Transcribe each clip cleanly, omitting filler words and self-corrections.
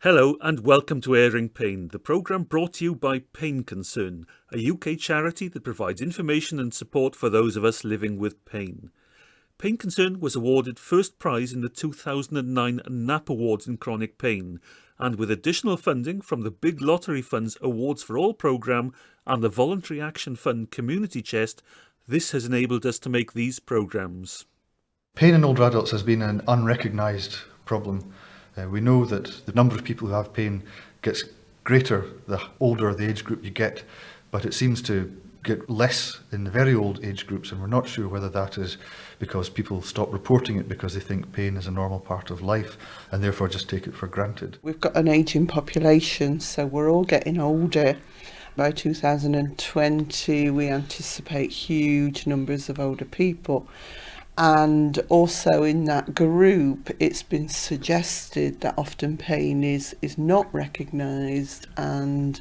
Hello and welcome to Airing Pain, the programme brought to you by Pain Concern, a UK charity that provides information and support for those of us living with pain. Pain Concern was awarded first prize in the 2009 NAP Awards in Chronic Pain, and with additional funding from the Big Lottery Fund's Awards for All programme and the Voluntary Action Fund Community Chest, this has enabled us to make these programmes. Pain in older adults has been an unrecognised problem. We know that the number of people who have pain gets greater the older the age group you get, but it seems to get less in the very old age groups, and we're not sure whether that is because people stop reporting it because they think pain is a normal part of life and therefore just take it for granted. We've got an ageing population, so we're all getting older. By 2020 we anticipate huge numbers of older people. And also in that group, it's been suggested that often pain is not recognised and,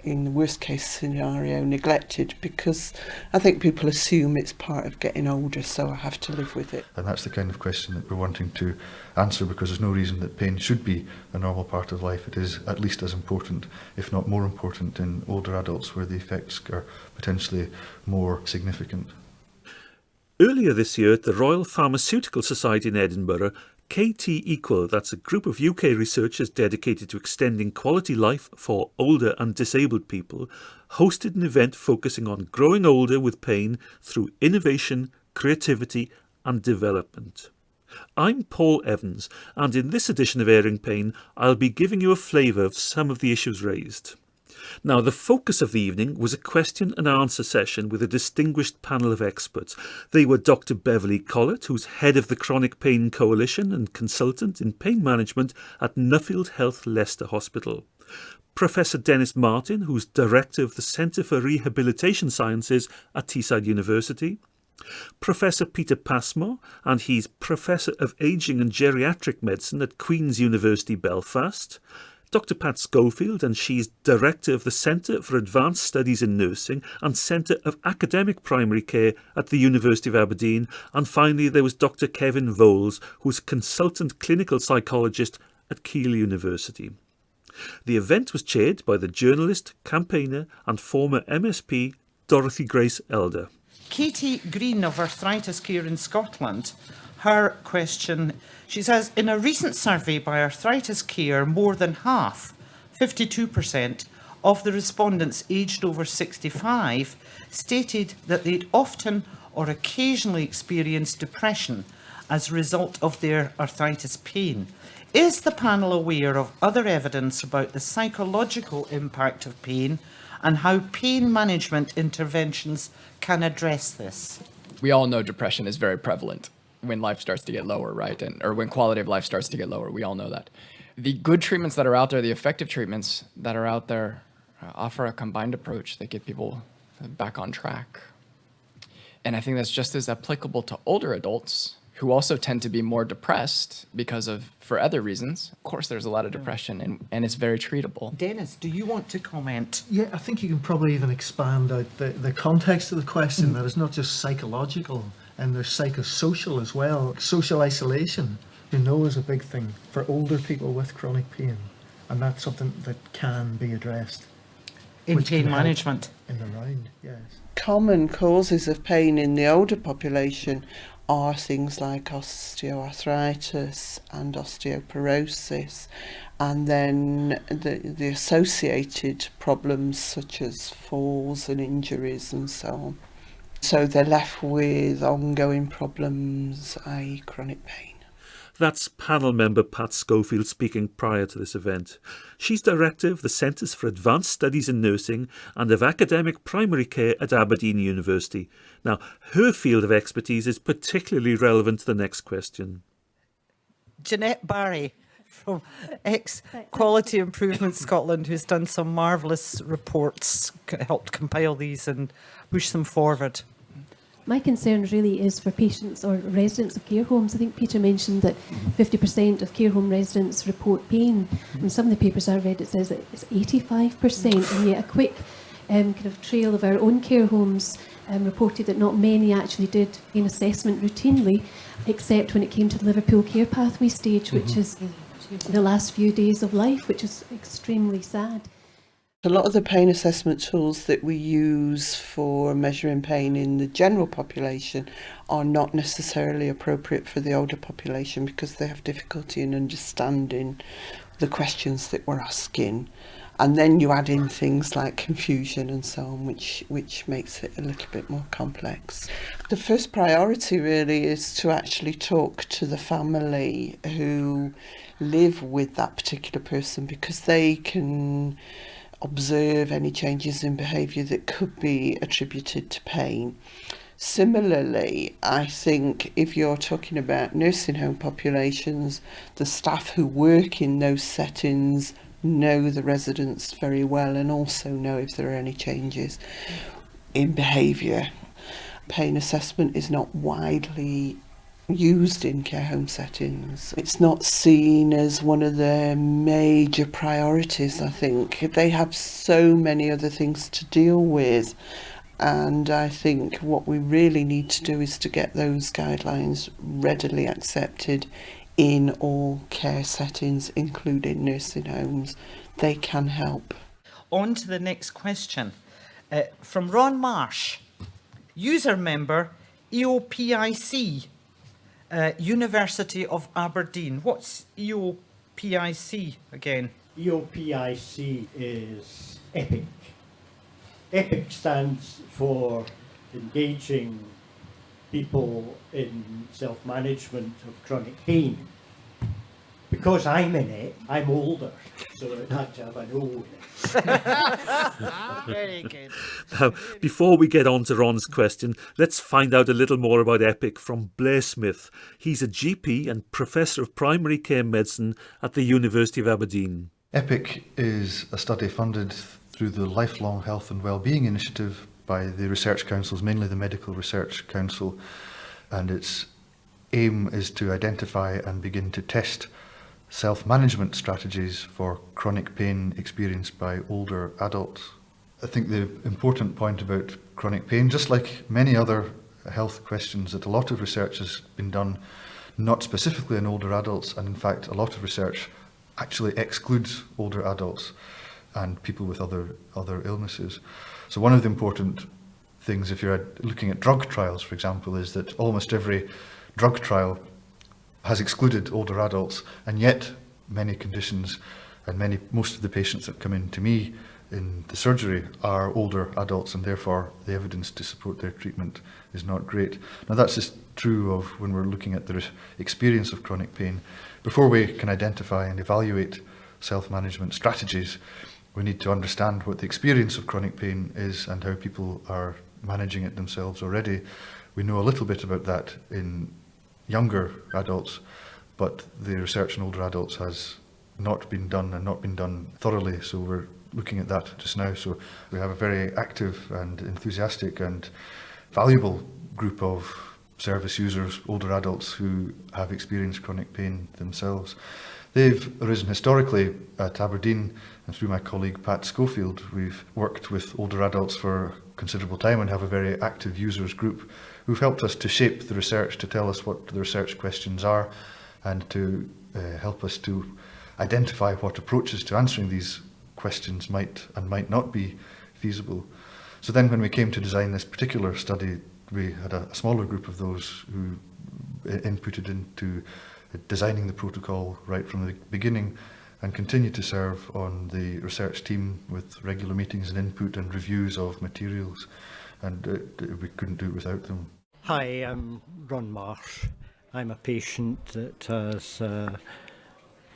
in the worst case scenario, neglected, because I think people assume it's part of getting older, so I have to live with it. And that's the kind of question that we're wanting to answer, because there's no reason that pain should be a normal part of life. It is at least as important, if not more important, in older adults where the effects are potentially more significant. Earlier this year at the Royal Pharmaceutical Society in Edinburgh, KT Equal, that's a group of UK researchers dedicated to extending quality life for older and disabled people, hosted an event focusing on growing older with pain through innovation, creativity and development. I'm Paul Evans, and in this edition of Airing Pain, I'll be giving you a flavour of some of the issues raised. Now, the focus of the evening was a question and answer session with a distinguished panel of experts. They were Dr. Beverly Collett, who's head of the Chronic Pain Coalition and consultant in pain management at Nuffield Health Leicester Hospital; Professor Dennis Martin, who's director of the Centre for Rehabilitation Sciences at Teesside University; Professor Peter Passmore, and he's Professor of Ageing and Geriatric Medicine at Queen's University Belfast; Dr. Pat Schofield, and she's Director of the Centre for Advanced Studies in Nursing and Centre of Academic Primary Care at the University of Aberdeen; and finally there was Dr. Kevin Voles, who's Consultant Clinical Psychologist at Keele University. The event was chaired by the journalist, campaigner and former MSP Dorothy Grace Elder. Katie Green of Arthritis Care in Scotland, her question, she says, in a recent survey by Arthritis Care, more than half, 52%, of the respondents aged over 65 stated that they'd often or occasionally experienced depression as a result of their arthritis pain. Is the panel aware of other evidence about the psychological impact of pain and how pain management interventions can address this? We all know depression is very prevalent when life starts to get lower, right? Or when quality of life starts to get lower. We all know that. The good treatments that are out there, the effective treatments that are out there, offer a combined approach that get people back on track. And I think that's just as applicable to older adults who also tend to be more depressed because of, for other reasons. Of course, there's a lot of depression and it's very treatable. Dennis, do you want to comment? Yeah, I think you can probably even expand out the context of the question, that it's not just psychological, and there's psychosocial as well. Social isolation, is a big thing for older people with chronic pain, and that's something that can be addressed. In pain management? In the round, yes. Common causes of pain in the older population are things like osteoarthritis and osteoporosis, and then the associated problems such as falls and injuries and so on. So they're left with ongoing problems, i.e. chronic pain. That's panel member Pat Schofield speaking prior to this event. She's director of the Centres for Advanced Studies in Nursing and of Academic Primary Care at Aberdeen University. Now, her field of expertise is particularly relevant to the next question. Jeanette Barry from Quality Improvement Scotland, who's done some marvellous reports, helped compile these and push them forward. My concern really is for patients or residents of care homes. I think Peter mentioned that 50% of care home residents report pain. In some of the papers I read, it says that it's 85%, and yet a quick kind of trail of our own care homes reported that not many actually did pain assessment routinely, except when it came to the Liverpool Care Pathway stage, which is the last few days of life, which is extremely sad. A lot of the pain assessment tools that we use for measuring pain in the general population are not necessarily appropriate for the older population because they have difficulty in understanding the questions that we're asking. And then you add in things like confusion and so on, which makes it a little bit more complex. The first priority really is to actually talk to the family who live with that particular person, because they can observe any changes in behaviour that could be attributed to pain. Similarly, I think if you're talking about nursing home populations, the staff who work in those settings know the residents very well and also know if there are any changes in behaviour. Pain assessment is not widely used in care home settings. It's not seen as one of their major priorities, I think. They have so many other things to deal with, and I think what we really need to do is to get those guidelines readily accepted in all care settings, including nursing homes. They can help. On to the next question. From Ron Marsh, user member EOPIC, University of Aberdeen. What's EOPIC again? EOPIC is EPIC. EPIC stands for engaging people in self-management of chronic pain. Because I'm in it, I'm older, so it had to have an O in it. Very good. Now, before we get on to Ron's question, let's find out a little more about EPIC from Blair Smith. He's a GP and Professor of Primary Care Medicine at the University of Aberdeen. EPIC is a study funded through the Lifelong Health and Wellbeing Initiative by the research councils, mainly the Medical Research Council, and its aim is to identify and begin to test self-management strategies for chronic pain experienced by older adults. I think the important point about chronic pain, just like many other health questions, that a lot of research has been done not specifically in older adults, and in fact a lot of research actually excludes older adults and people with other illnesses. So one of the important things, if you're looking at drug trials, for example, is that almost every drug trial has excluded older adults, and yet many conditions and most of the patients that come in to me in the surgery are older adults, and therefore the evidence to support their treatment is not great. Now that's just true of when we're looking at the experience of chronic pain. Before we can identify and evaluate self-management strategies, we need to understand what the experience of chronic pain is and how people are managing it themselves already. We know a little bit about that in younger adults, but the research in older adults has not been done thoroughly, so we're looking at that just now. So we have a very active and enthusiastic and valuable group of service users, older adults who have experienced chronic pain themselves. They've arisen historically at Aberdeen, and through my colleague Pat Schofield, we've worked with older adults for considerable time and have a very active users group who've helped us to shape the research, to tell us what the research questions are, and to help us to identify what approaches to answering these questions might and might not be feasible. So then when we came to design this particular study, we had a smaller group of those who inputted into designing the protocol right from the beginning, and continue to serve on the research team with regular meetings and input and reviews of materials, and we couldn't do it without them. Hi, I'm Ron Marsh. I'm a patient that has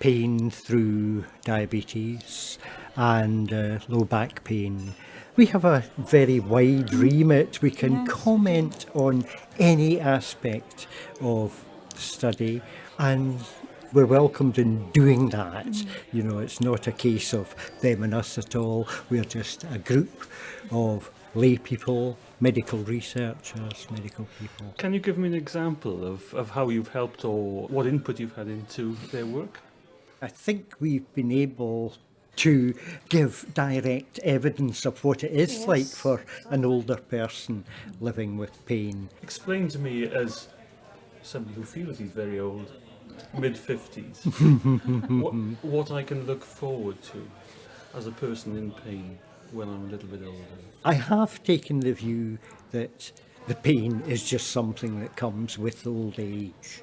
pain through diabetes and low back pain. We have a very wide remit. We can comment on any aspect of the study, and we're welcomed in doing that. You know, it's not a case of them and us at all. We're just a group of lay people, medical researchers, medical people. Can you give me an example of how you've helped or what input you've had into their work? I think we've been able to give direct evidence of what it is like for an older person living with pain. Explain to me, as somebody who feels he's very old, mid-50s, what I can look forward to as a person in pain when I'm a little bit older. I have taken the view that the pain is just something that comes with old age.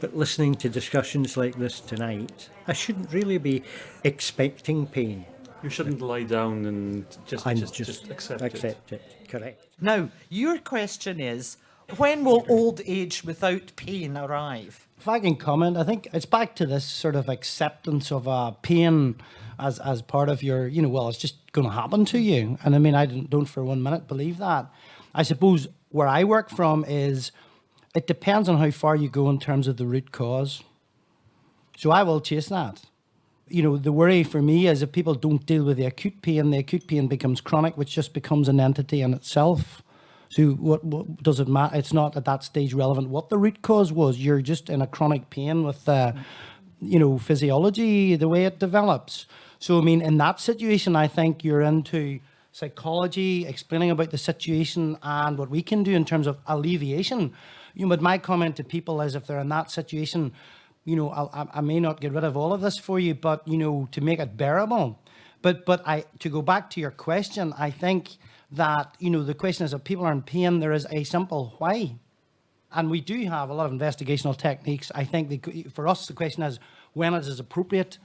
But listening to discussions like this tonight, I shouldn't really be expecting pain. You shouldn't lie down and just accept it. Accept it. Correct. Now, your question is, when will old age without pain arrive? If I can comment, I think it's back to this sort of acceptance of pain as part of your, well, it's just going to happen to you. And I mean, I don't for 1 minute believe that. I suppose where I work from is it depends on how far you go in terms of the root cause. So I will chase that. The worry for me is if people don't deal with the acute pain becomes chronic, which just becomes an entity in itself. So what does it matter? It's not at that stage relevant what the root cause was. You're just in a chronic pain with, physiology, the way it develops. So, I mean, in that situation, I think you're into psychology, explaining about the situation and what we can do in terms of alleviation. But my comment to people is if they're in that situation, I may not get rid of all of this for you, but, to make it bearable. But to go back to your question, I think that, the question is if people are in pain, there is a simple why. And we do have a lot of investigational techniques. I think for us, the question is when it is appropriate,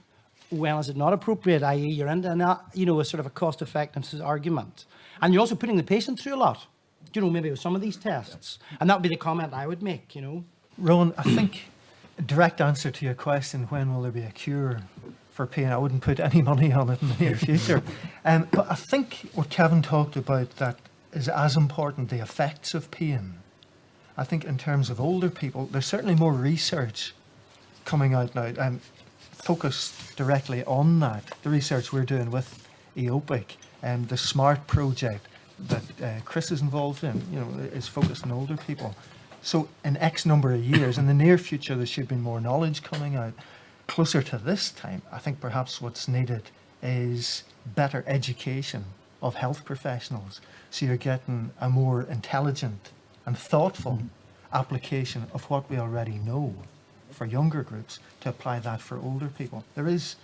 when is it not appropriate, i.e. you're into a sort of a cost-effectiveness argument. And you're also putting the patient through a lot, maybe with some of these tests. And that would be the comment I would make, Rowan, I think a direct answer to your question, when will there be a cure for pain, I wouldn't put any money on it in the near future. But I think what Kevin talked about that is as important, the effects of pain. I think in terms of older people, there's certainly more research coming out now focused directly on that. The research we're doing with EOPIC and the SMART project that Chris is involved in, is focused on older people. So in X number of years, in the near future, there should be more knowledge coming out. Closer to this time, I think perhaps what's needed is better education of health professionals. So you're getting a more intelligent and thoughtful application of what we already know for younger groups to apply that for older people. There is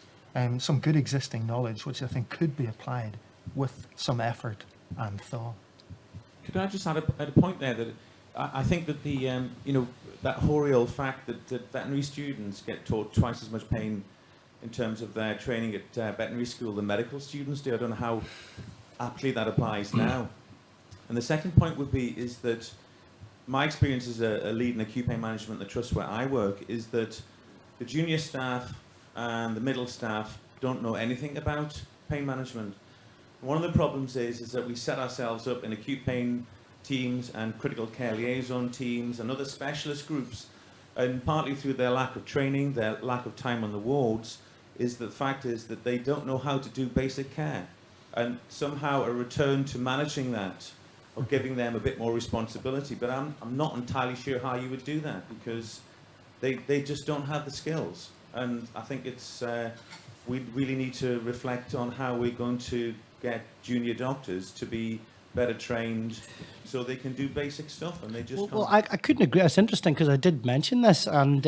some good existing knowledge which I think could be applied with some effort and thought. Could I just add a point there that I think that the that horrible fact that veterinary students get taught twice as much pain in terms of their training at veterinary school than medical students do. I don't know how aptly that applies now. And the second point is that my experience as a lead in acute pain management at the trust where I work is that the junior staff and the middle staff don't know anything about pain management. One of the problems is that we set ourselves up in acute pain teams and critical care liaison teams and other specialist groups, and partly through their lack of training, their lack of time on the wards, is the fact is that they don't know how to do basic care. And somehow a return to managing that, or giving them a bit more responsibility, but I'm not entirely sure how you would do that, because they just don't have the skills. And I think we really need to reflect on how we're going to get junior doctors to be better trained so they can do basic stuff, and they just can't. Well, I couldn't agree. It's interesting because I did mention this, and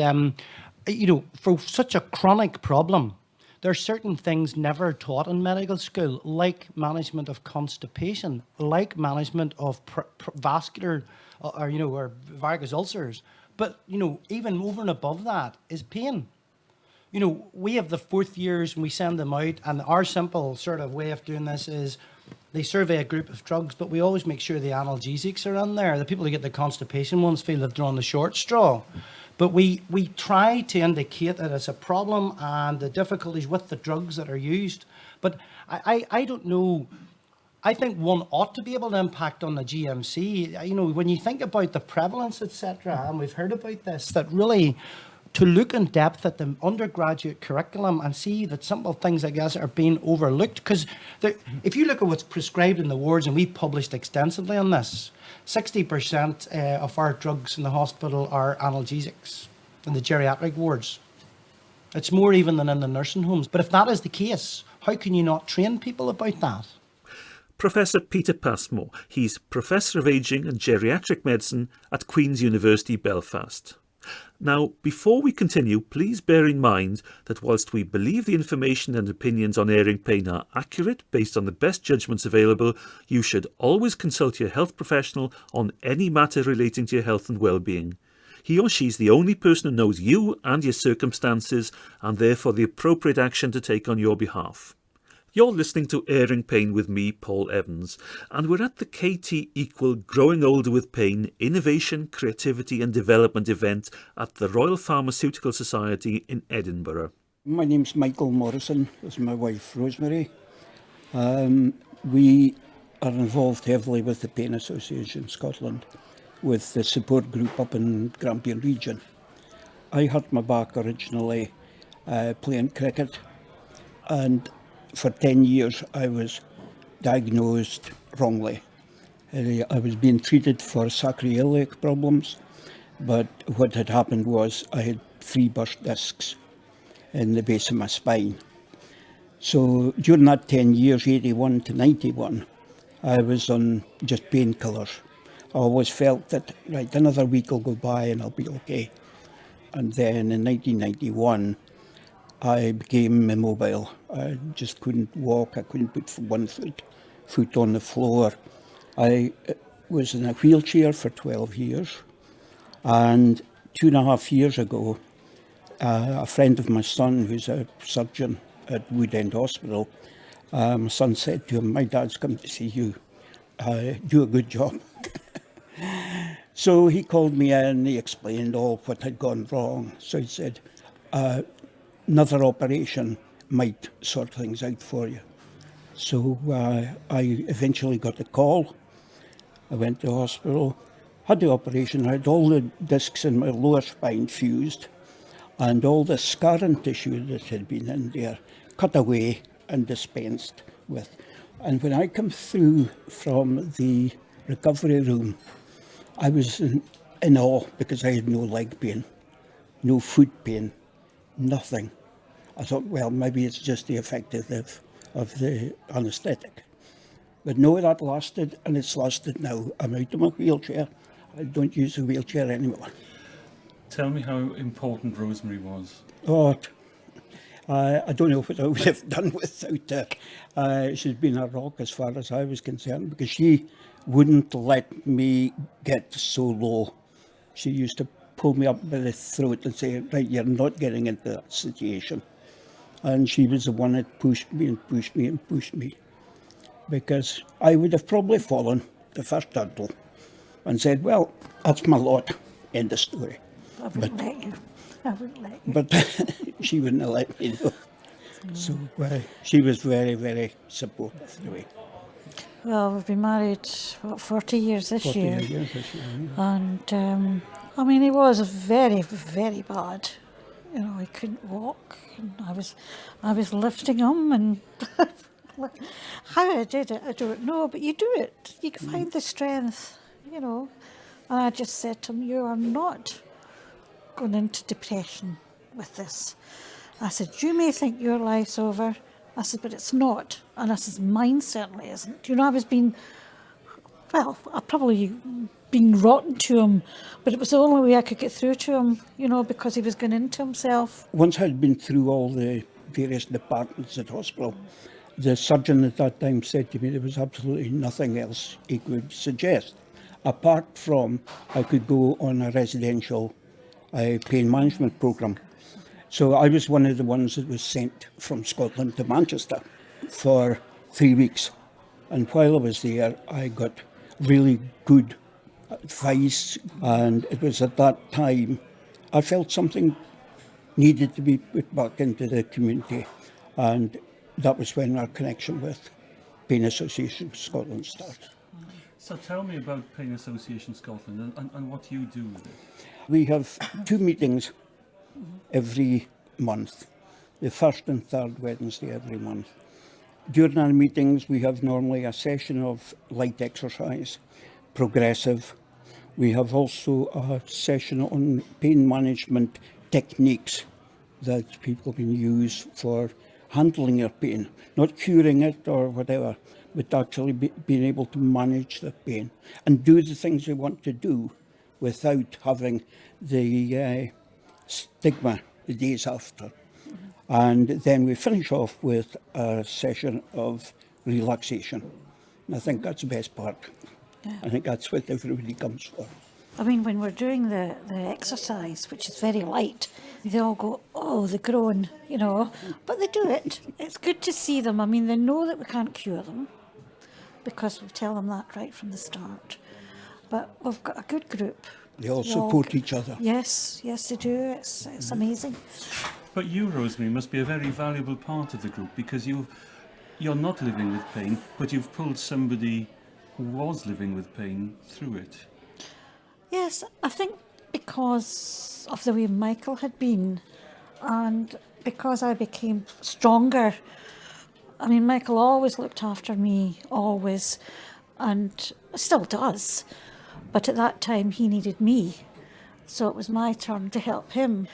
for such a chronic problem, there are certain things never taught in medical school, like management of constipation, like management of vascular or varicose ulcers. But even over and above that is pain. We have the fourth years and we send them out, and our simple sort of way of doing this is they survey a group of drugs, but we always make sure the analgesics are in there. The people who get the constipation ones feel they've drawn the short straw. But we try to indicate that it's a problem and the difficulties with the drugs that are used. But I don't know. I think one ought to be able to impact on the GMC. When you think about the prevalence, etc., and we've heard about this, that really to look in depth at the undergraduate curriculum and see that simple things, I guess, are being overlooked. Because if you look at what's prescribed in the wards, and we've published extensively on this, 60% of our drugs in the hospital are analgesics in the geriatric wards. It's more even than in the nursing homes. But if that is the case, how can you not train people about that? Professor Peter Passmore. He's Professor of Ageing and Geriatric Medicine at Queen's University Belfast. Now, before we continue, please bear in mind that whilst we believe the information and opinions on Airing Pain are accurate based on the best judgments available, you should always consult your health professional on any matter relating to your health and well-being. He or she is the only person who knows you and your circumstances, and therefore the appropriate action to take on your behalf. You're listening to Airing Pain with me, Paul Evans, and we're at the KT Equal Growing Older with Pain Innovation, Creativity and Development event at the Royal Pharmaceutical Society in Edinburgh. My name's Michael Morrison, this is my wife Rosemary. We are involved heavily with the Pain Association Scotland, with the support group up in Grampian region. I hurt my back originally playing cricket, and for 10 years I was diagnosed wrongly. I was being treated for sacroiliac problems, but what had happened was I had 3 burst discs in the base of my spine. So during that 10 years, 81 to 91, I was on just painkillers. I always felt that, right, another week will go by and I'll be okay. And then in 1991, I became immobile. I just couldn't walk. I couldn't put one foot on the floor. I was in a wheelchair for 12 years. And 2.5 years ago, a friend of my son, who's a surgeon at Wood End Hospital, my son said to him, "My dad's come to see you. Do a good job." So he called me in, he explained all what had gone wrong. So he said, another operation might sort things out for you. So I eventually got a call. I went to hospital, had the operation. I had all the discs in my lower spine fused, and all the scarring tissue that had been in there cut away and dispensed with. And when I come through from the recovery room, I was in awe because I had no leg pain, no foot pain, nothing. I thought, well, maybe it's just the effect of the anaesthetic. But no, that lasted, and it's lasted now. I'm out of my wheelchair. I don't use a wheelchair anymore. Tell me how important Rosemary was. Oh, I don't know what I would have done without her. She's been a rock as far as I was concerned, because she wouldn't let me get so low. She used to pull me up by the throat and say, "Right, you're not getting into that situation." And she was the one that pushed me and pushed me and pushed me, because I would have probably fallen the first hurdle and said, "Well, that's my lot, end of story." I wouldn't let you. I wouldn't let you. But she wouldn't have let me know. So she was very, very supportive of me. Well, we've been married, 40 years this 40 year. years this year, yeah. And, I mean, he was very, very bad. You know, he couldn't walk. And I was lifting him, and how I did it, I don't know, but you do it. You can find the strength, you know. And I just said to him, "You are not going into depression with this." I said, "You may think your life's over." I said, "But it's not." And I said, "Mine certainly isn't." You know, I was I probably been rotten to him, but it was the only way I could get through to him, you know, because he was going into himself. Once I'd been through all the various departments at hospital, the surgeon at that time said to me there was absolutely nothing else he could suggest, apart from I could go on a residential pain management programme. So I was one of the ones that was sent from Scotland to Manchester for 3 weeks. And while I was there, I got really good advice. And it was at that time I felt something needed to be put back into the community. And that was when our connection with Pain Association Scotland started. So tell me about Pain Association Scotland and what you do with it. We have 2 meetings every month, the first and third Wednesday every month. During our meetings, we have normally a session of light exercise, progressive. We have also a session on pain management techniques that people can use for handling their pain, not curing it or whatever, but actually being able to manage the pain and do the things they want to do without having the stigma the days after. And then we finish off with a session of relaxation. And I think that's the best part. Yeah. I think that's what everybody comes for. I mean, when we're doing the exercise, which is very light, they all go, oh, they groan, you know, but they do it. It's good to see them. I mean, they know that we can't cure them because we tell them that right from the start. But we've got a good group. They all support each other. Yes, yes, they do. It's amazing. But you, Rosemary, must be a very valuable part of the group because you're not living with pain, but you've pulled somebody who was living with pain through it. Yes, I think because of the way Michael had been and because I became stronger. I mean, Michael always looked after me, always, and still does. But at that time, he needed me. So it was my turn to help him.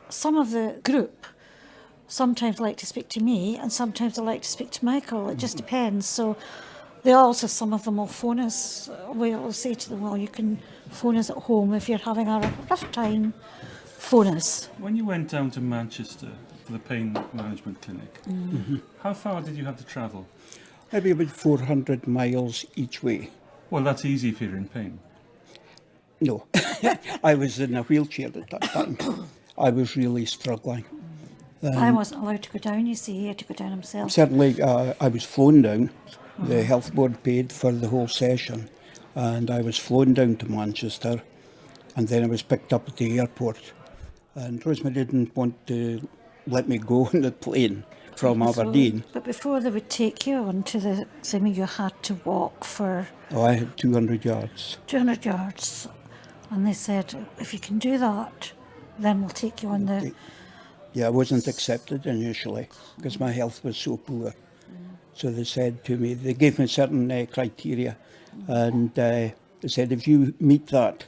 Some of the group sometimes like to speak to me and sometimes they like to speak to Michael. It just depends. So they also, some of them will phone us. We'll say to them, well, you can phone us at home if you're having a rough time. Phone us. When you went down to Manchester for the pain management clinic, how far did you have to travel? Maybe about 400 miles each way. Well, that's easy if you're in pain. No, I was in a wheelchair at that time. I was really struggling. I wasn't allowed to go down, you see. He had to go down himself. Certainly, I was flown down. The health board paid for the whole session. And I was flown down to Manchester. And then I was picked up at the airport. And Rosemary didn't want to let me go on the plane from Aberdeen. But before they would take you onto the thing, you had to walk for... Oh, I had 200 yards. 200 yards. And they said, if you can do that, then we'll take you on the... Yeah, I wasn't accepted initially because my health was so poor. So they said to me, they gave me certain criteria, and they said, if you meet that,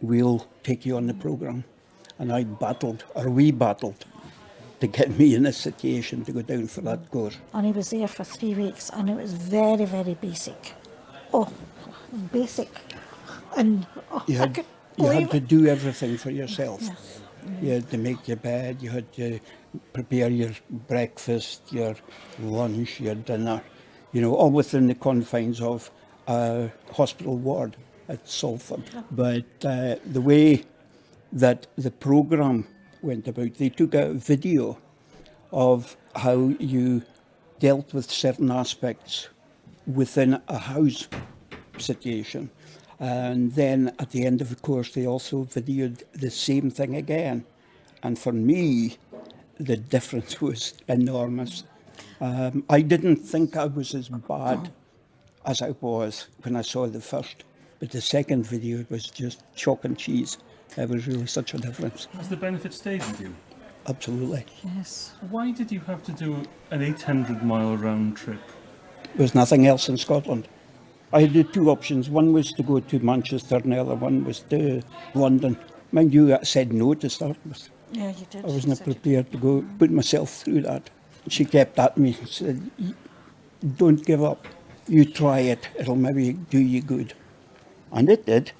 we'll take you on the programme. And we battled to get me in a situation to go down for that course. And he was there for 3 weeks, and it was very, very basic. Oh, basic. And you had to do everything for yourself. Yes. You had to make your bed, you had to prepare your breakfast, your lunch, your dinner, you know, all within the confines of a hospital ward at Salford. But the way that the programme went about, they took a video of how you dealt with certain aspects within a house situation. And then at the end of the course, they also videoed the same thing again. And for me, the difference was enormous. I didn't think I was as bad as I was when I saw the first. But the second video was just chalk and cheese. There was really such a difference. Has the benefit stayed with you? Absolutely. Yes. Why did you have to do an 800-mile round trip? There was nothing else in Scotland. I had two options. One was to go to Manchester and the other one was to London. Mind you, I said no to start with. Yeah, you did. I wasn't prepared to go put myself through that. She kept at me and said, don't give up. You try it. It'll maybe do you good. And it did.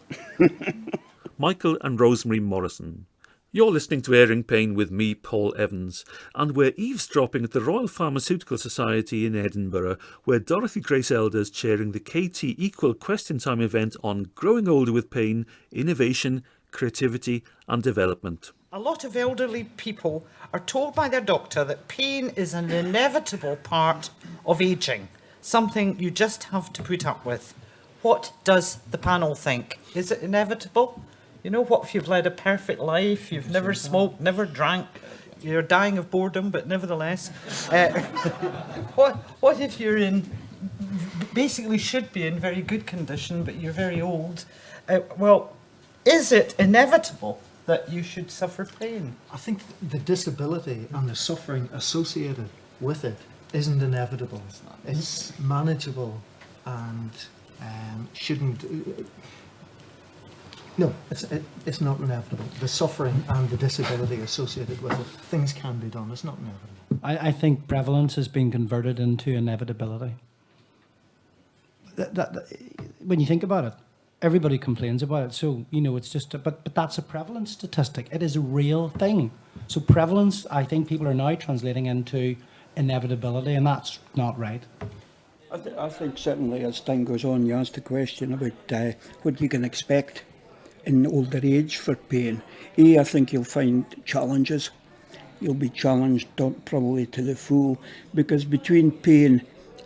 Michael and Rosemary Morrison. You're listening to Airing Pain with me, Paul Evans, and we're eavesdropping at the Royal Pharmaceutical Society in Edinburgh, where Dorothy Grace Elder's chairing the KT Equal Question Time event on growing older with pain, innovation, creativity and development. A lot of elderly people are told by their doctor that pain is an inevitable part of ageing, something you just have to put up with. What does the panel think? Is it inevitable? You know, what if you've led a perfect life, you've never smoked, never drank, you're dying of boredom, but nevertheless, what if you're basically should be in very good condition, but you're very old? Well, is it inevitable that you should suffer pain? I think the disability and the suffering associated with it isn't inevitable. It's manageable and shouldn't... No, it's not inevitable. The suffering and the disability associated with it, things can be done. It's not inevitable. I think prevalence has been converted into inevitability. When you think about it, everybody complains about it. So, you know, it's just, but that's a prevalence statistic. It is a real thing. So prevalence, I think people are now translating into inevitability, and that's not right. I think certainly as time goes on, you asked the question about what you can expect in older age for pain. I think you'll find challenges. You'll be challenged probably to the full, because between pain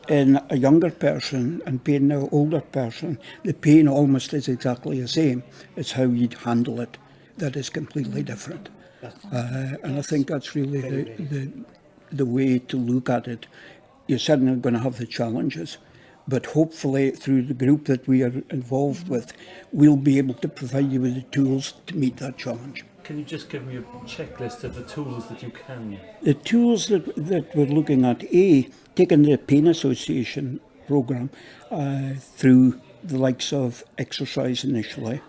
in a younger person and pain in an older person, the pain almost is exactly the same. It's how you'd handle it that is completely different. And I think that's really the way to look at it. You're certainly going to have the challenges, but hopefully through the group that we are involved with, we'll be able to provide you with the tools to meet that challenge. Can you just give me a checklist of the tools that you can? The tools that we're looking at, taking the Pain Association programme through the likes of exercise initially,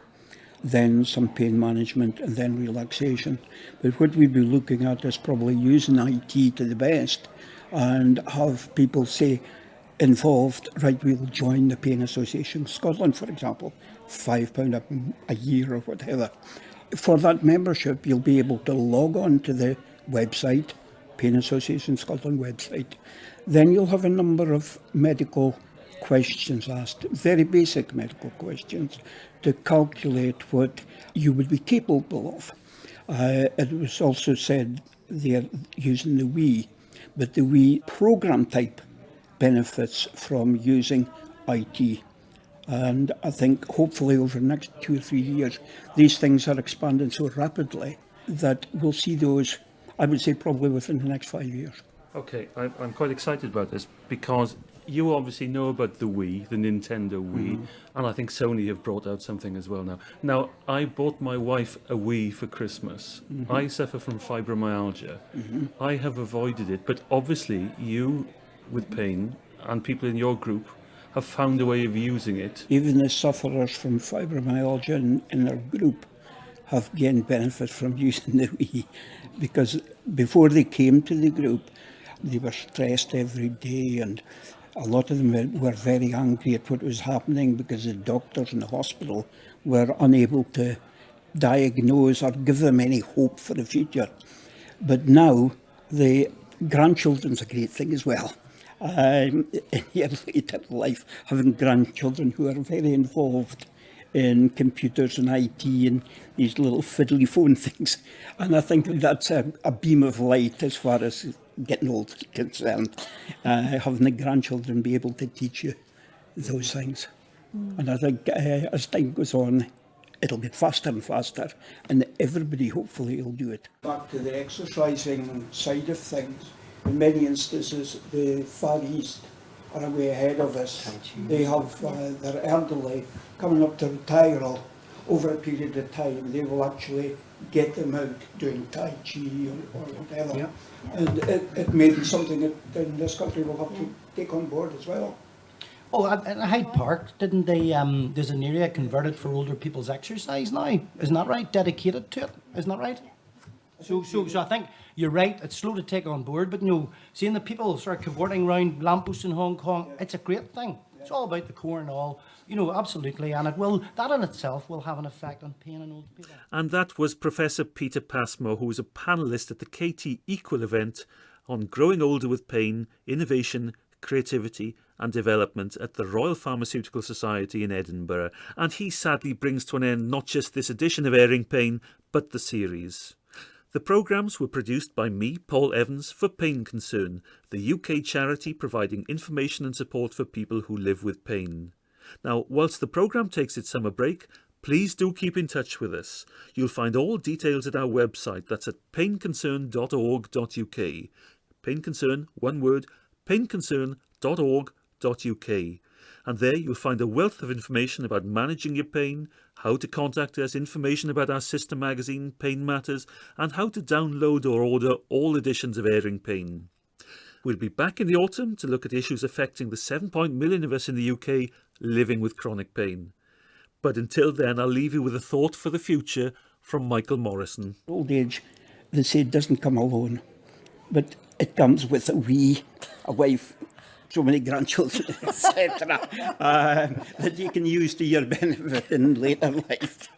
then some pain management and then relaxation. But what we'd be looking at is probably using IT to the best and have people say involved, right, we'll join the Pain Association Scotland, for example, £5 a year or whatever. For that membership, you'll be able to log on to the website, Pain Association Scotland website. Then you'll have a number of medical questions asked, very basic medical questions, to calculate what you would be capable of. It was also said they're using the WE, but the WE program type benefits from using IT. And I think hopefully over the next 2 or 3 years, these things are expanding so rapidly that we'll see those, I would say, probably within the next 5 years. Okay, I'm quite excited about this because you obviously know about the Wii, the Nintendo Wii, and I think Sony have brought out something as well now. Now, I bought my wife a Wii for Christmas. I suffer from fibromyalgia. I have avoided it, but obviously you, with pain, and people in your group, have found a way of using it. Even the sufferers from fibromyalgia in our group have gained benefit from using the Wii, because before they came to the group, they were stressed every day, and a lot of them were very angry at what was happening because the doctors in the hospital were unable to diagnose or give them any hope for the future. But now, the grandchildren's a great thing as well. In your later life, having grandchildren who are very involved in computers and IT and these little fiddly phone things. And I think that's a beam of light as far as getting old is concerned. Having the grandchildren be able to teach you those things. And I think as time goes on, it'll get faster and faster, and everybody hopefully will do it. Back to the exercising side of things. In many instances, the Far East are way ahead of us. They have their elderly coming up to retire over a period of time. They will actually get them out doing Tai Chi or whatever. Yeah. And it may be something that in this country will have to take on board as well. Oh, in Hyde Park, didn't they, there's an area converted for older people's exercise now? Isn't that right? Dedicated to it? Isn't that right? So I think you're right, it's slow to take on board, but no, seeing the people sort of cavorting around lampposts in Hong Kong, it's a great thing. It's all about the core and all, absolutely, and that in itself will have an effect on pain in old people. And that was Professor Peter Passmore, who was a panellist at the KT Equal event on growing older with pain, innovation, creativity and development at the Royal Pharmaceutical Society in Edinburgh. And he sadly brings to an end not just this edition of Airing Pain, but the series. The programmes were produced by me, Paul Evans, for Pain Concern, the UK charity providing information and support for people who live with pain. Now, whilst the programme takes its summer break, please do keep in touch with us. You'll find all details at our website, that's at painconcern.org.uk. Pain Concern, one word, painconcern.org.uk. And there you'll find a wealth of information about managing your pain, how to contact us, information about our sister magazine, Pain Matters, and how to download or order all editions of Airing Pain. We'll be back in the autumn to look at issues affecting the 7 million of us in the UK living with chronic pain. But until then, I'll leave you with a thought for the future from Michael Morrison. Old age, they say, doesn't come alone, but it comes with a wife, so many grandchildren, etc., that you can use to your benefit in later life.